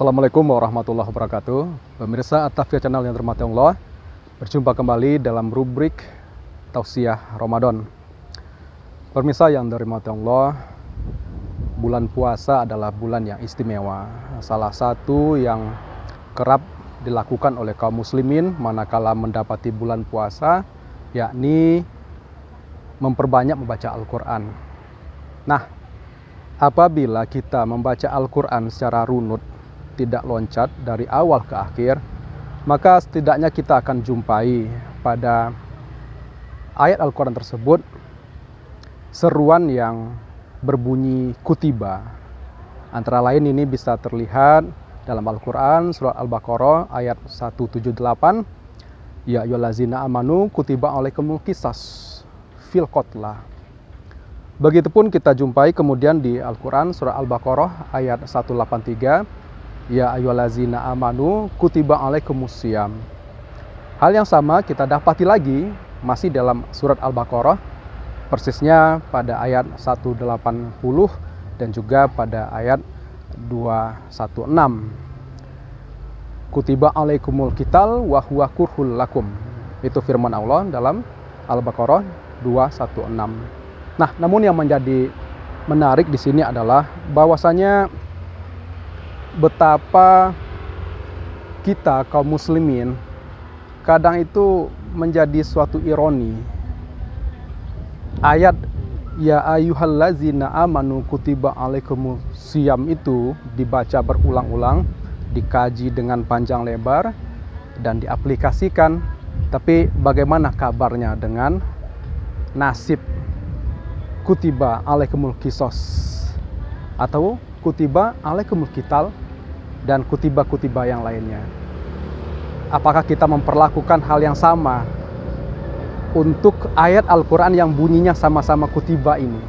Assalamualaikum warahmatullahi wabarakatuh. Pemirsa At-Tafsir Channel yang dirahmati Allah, berjumpa kembali dalam rubrik Tausiah Ramadan. Pemirsa yang dirahmati Allah, bulan puasa adalah bulan yang istimewa. Salah satu yang kerap dilakukan oleh kaum muslimin manakala mendapati bulan puasa, yakni memperbanyak membaca Al-Quran. Nah, apabila kita membaca Al-Quran secara runut, tidak loncat dari awal ke akhir, maka setidaknya kita akan jumpai pada ayat Al-Quran tersebut seruan yang berbunyi kutiba. Antara lain ini bisa terlihat dalam Al-Quran surat Al-Baqarah ayat 178, ya ayyuhallazina amanu kutiba alaikumul qisas fil qatla. Begitupun kita jumpai kemudian di Al-Quran surah Al-Baqarah ayat 183, ya ayyuhallazina amanu kutiba alaikumusiyam. Hal yang sama kita dapati lagi masih dalam surat Al-Baqarah, persisnya pada ayat 180 dan juga pada ayat 216. Kutiba alaikumul qital wa huwa kurhul lakum. Itu firman Allah dalam Al-Baqarah 216. Nah, namun yang menjadi menarik di sini adalah bahwasanya betapa kita kaum muslimin kadang itu menjadi suatu ironi. Ayat ya ayyuhallazina amanu kutiba alaikumusiyam itu dibaca berulang-ulang, dikaji dengan panjang lebar dan diaplikasikan. Tapi bagaimana kabarnya dengan nasib kutiba alaikumul qisas atau kutiba alaikumul qital dan kutiba-kutiba yang lainnya? Apakah kita memperlakukan hal yang sama untuk ayat Al-Quran yang bunyinya sama-sama kutiba ini?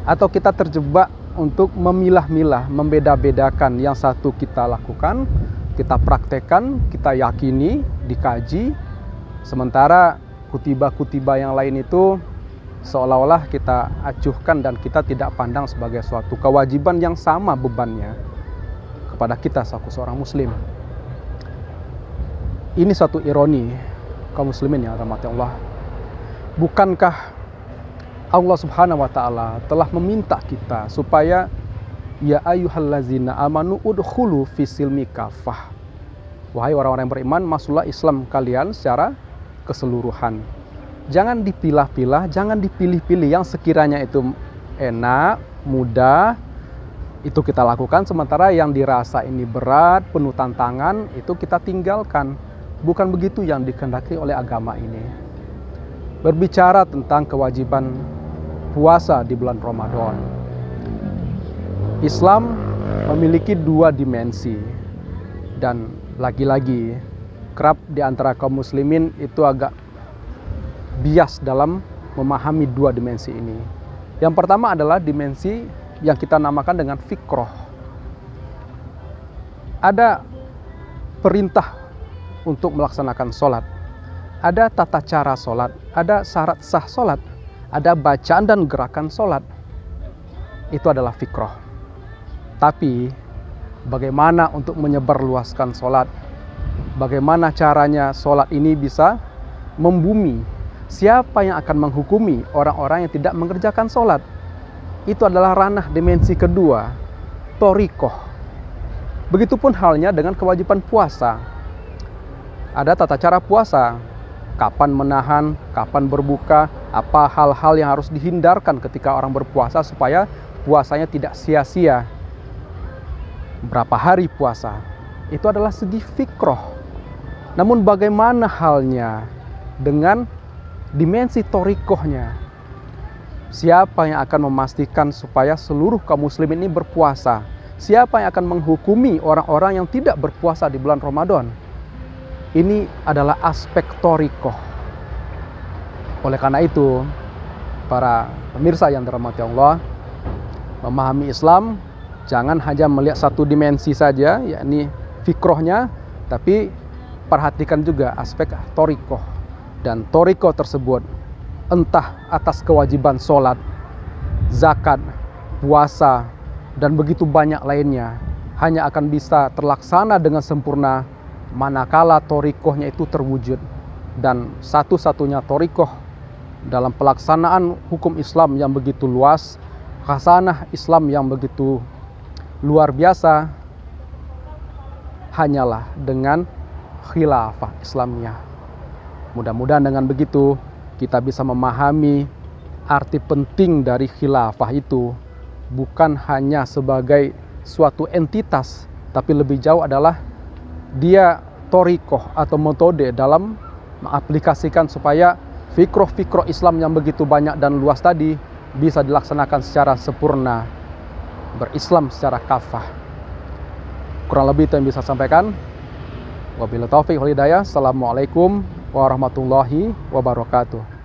Atau kita terjebak untuk memilah-milah, membeda-bedakan, yang satu kita lakukan, kita praktekkan, kita yakini, dikaji, sementara kutiba-kutiba yang lain itu seolah-olah kita acuhkan dan kita tidak pandang sebagai suatu kewajiban yang sama bebannya kepada kita selaku seorang muslim. Ini suatu ironi kaum muslimin yang dirahmati Allah. Bukankah Allah Subhanahu wa taala telah meminta kita supaya ya ayyuhallazina amanu udkhulu fisilmi kafah. Wahai orang-orang yang beriman, masuklah Islam kalian secara keseluruhan. Jangan dipilah-pilah, jangan dipilih-pilih. Yang sekiranya itu enak, mudah, itu kita lakukan. Sementara yang dirasa ini berat, penuh tantangan, itu kita tinggalkan. Bukan begitu yang dikehendaki oleh agama ini. Berbicara tentang kewajiban puasa di bulan Ramadan, Islam memiliki dua dimensi. Dan lagi-lagi kerap di antara kaum muslimin itu agak bias dalam memahami dua dimensi ini. Yang pertama adalah dimensi yang kita namakan dengan fikroh. Ada perintah untuk melaksanakan sholat, ada tata cara sholat, ada syarat sah sholat, ada bacaan dan gerakan sholat. Itu adalah fikroh. Tapi bagaimana untuk menyebarluaskan sholat? Bagaimana caranya sholat ini bisa membumi? Siapa yang akan menghukumi orang-orang yang tidak mengerjakan sholat? Itu adalah ranah dimensi kedua, thoriqoh. Begitupun halnya dengan kewajiban puasa. Ada tata cara puasa, kapan menahan, kapan berbuka, apa hal-hal yang harus dihindarkan ketika orang berpuasa supaya puasanya tidak sia-sia. Berapa hari puasa? Itu adalah segi fikroh. Namun bagaimana halnya dengan dimensi thoriqohnya? Siapa yang akan memastikan supaya seluruh kaum muslimin ini berpuasa? Siapa yang akan menghukumi orang-orang yang tidak berpuasa di bulan Ramadan? Ini adalah aspek thoriqoh. Oleh karena itu, para pemirsa yang dirahmati Allah, memahami Islam jangan hanya melihat satu dimensi saja, yakni fikrohnya, tapi perhatikan juga aspek thoriqoh. Dan thoriqoh tersebut entah atas kewajiban sholat, zakat, puasa, dan begitu banyak lainnya, hanya akan bisa terlaksana dengan sempurna manakala thariqahnya itu terwujud. Dan satu-satunya thariqah dalam pelaksanaan hukum Islam yang begitu luas, khasanah Islam yang begitu luar biasa, hanyalah dengan khilafah Islamiyah. Mudah-mudahan dengan begitu kita bisa memahami arti penting dari khilafah itu, bukan hanya sebagai suatu entitas, tapi lebih jauh adalah dia thariqah atau metode dalam mengaplikasikan supaya fikroh-fikroh Islam yang begitu banyak dan luas tadi bisa dilaksanakan secara sempurna, berislam secara kafah. Kurang lebih itu yang bisa sampaikan. Wabillahi taufiq wal hidayah. Assalamualaikum warahmatullahi wabarakatuh.